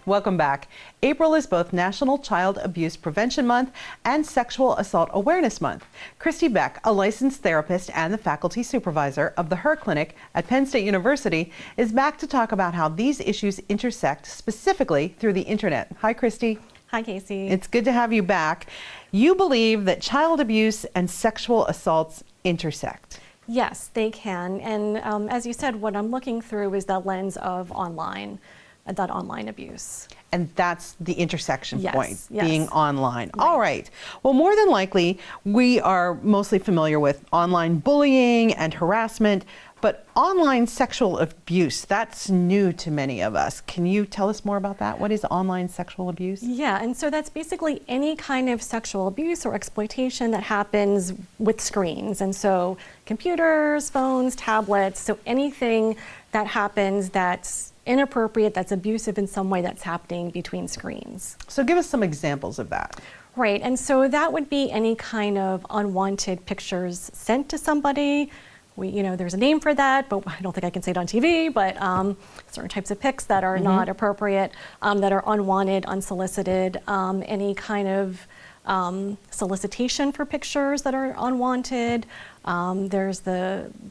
Welcome back. April is both National Child Abuse Prevention Month and Sexual Assault Awareness Month. Christy Beck, a licensed therapist and the faculty supervisor of the Her Clinic at Penn State University, is back to talk about how these issues intersect specifically through the internet. Hi, Christy. Hi, Casey. It's good to have you back. You believe that child abuse and sexual assaults intersect. Yes, they can. And as you said, what I'm looking through is that lens of that online abuse. And that's the intersection point, yes. being online. Right. All right. Well, more than likely, we are mostly familiar with online bullying and harassment, but online sexual abuse, that's new to many of us. Can you tell us more about that? What is online sexual abuse? Yeah, and so that's basically any kind of sexual abuse or exploitation that happens with screens. And so computers, phones, tablets, so anything that happens that's inappropriate, that's abusive in some way, that's happening between screens. So give us some examples of that. Right, and so that would be any kind of unwanted pictures sent to somebody. There's a name for that, but I don't think I can say it on TV, but certain types of pics that are not appropriate, that are unwanted, unsolicited, any kind of solicitation for pictures that are unwanted. There's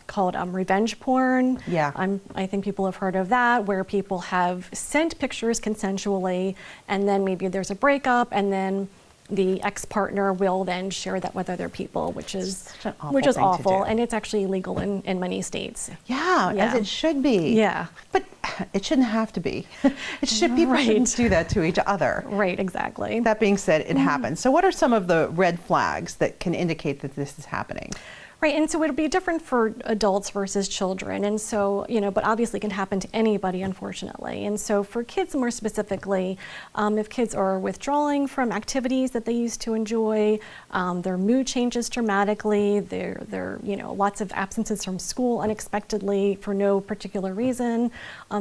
called revenge porn. Yeah. I think people have heard of that, where people have sent pictures consensually, and then maybe there's a breakup, and then the ex-partner will then share that with other people, which is awful, and it's actually illegal in many states. Yeah, as it should be. Yeah. But it shouldn't have to be. People shouldn't do that to each other. Right, exactly. That being said, it happens. So what are some of the red flags that can indicate that this is happening? Right, and so it'll be different for adults versus children, and so, but obviously it can happen to anybody, unfortunately. And so for kids more specifically, if kids are withdrawing from activities that they used to enjoy, their mood changes dramatically, they're lots of absences from school unexpectedly for no particular reason,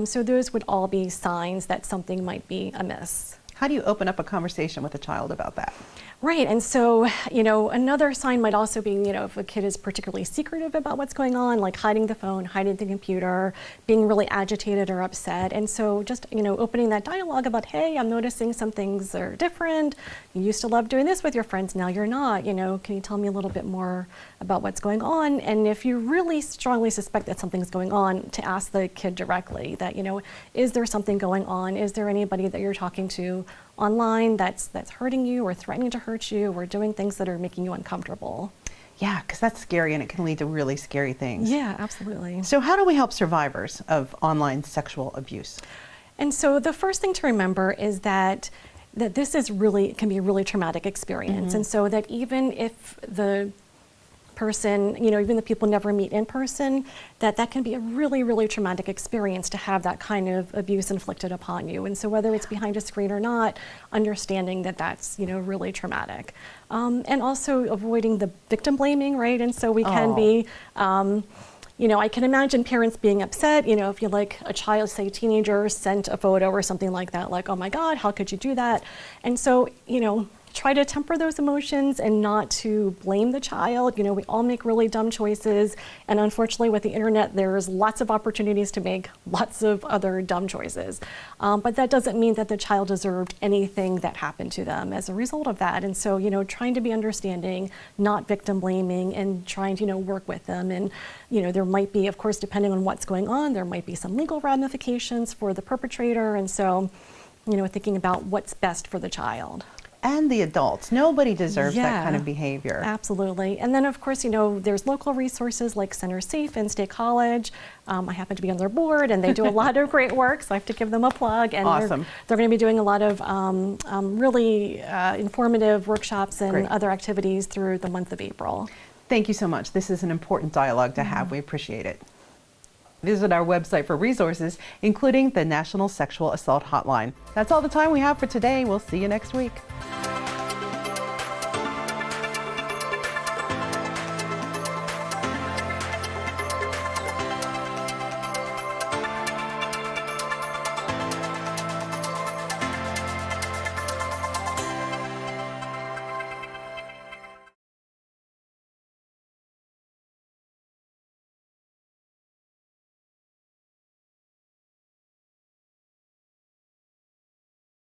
so those would all be signs that something might be amiss. How do you open up a conversation with a child about that? Right, and so, another sign might also be, if a kid is particularly secretive about what's going on, like hiding the phone, hiding the computer, being really agitated or upset. And so just, opening that dialogue about, hey, I'm noticing some things are different. You used to love doing this with your friends, now you're not. Can you tell me a little bit more about what's going on? And if you really strongly suspect that something's going on, to ask the kid directly that, is there something going on? Is there anybody that you're talking to online that's hurting you or threatening to hurt you or doing things that are making you uncomfortable? Yeah, because that's scary and it can lead to really scary things. Yeah, absolutely. So how do we help survivors of online sexual abuse? And so the first thing to remember is that this can be a really traumatic experience. And so that even if the person, even the people never meet in person, that can be a really, really traumatic experience to have that kind of abuse inflicted upon you. And so whether it's behind a screen or not, understanding that that's, really traumatic. And also avoiding the victim blaming, right? And so we can be, I can imagine parents being upset, if a child, say a teenager, sent a photo or something like that, like, oh my God, how could you do that? And so, try to temper those emotions and not to blame the child. We all make really dumb choices, and unfortunately with the internet, there's lots of opportunities to make lots of other dumb choices. But that doesn't mean that the child deserved anything that happened to them as a result of that. And so, trying to be understanding, not victim blaming, and trying to, work with them. And, there might be, of course, depending on what's going on, there might be some legal ramifications for the perpetrator. And so, thinking about what's best for the child. And the adults. Nobody deserves that kind of behavior. Absolutely. And then, of course, there's local resources like Center Safe and State College. I happen to be on their board, and they do a lot of great work, so I have to give them a plug. And awesome. They're going to be doing a lot of really informative workshops and other activities through the month of April. Thank you so much. This is an important dialogue to have. We appreciate it. Visit our website for resources, including the National Sexual Assault Hotline. That's all the time we have for today. We'll see you next week.